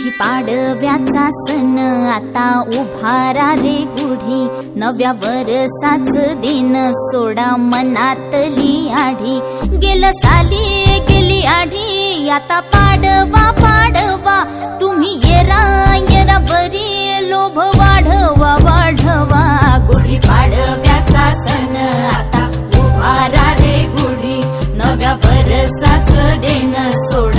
गुढी पाडव्याचा सण आता उभारा रे गुढी, नव्या वरसाच दिन सोडा मनातली आढी। गेलं साली गेली आढी, आता पाडवा पाडवा, तुम्ही येरा येरा बरी, लोभ वाढवा वाढवा। गुढी पाडव्याचा सण आता उभारा रे गुढी, नव्या वरसाच दिन सोडा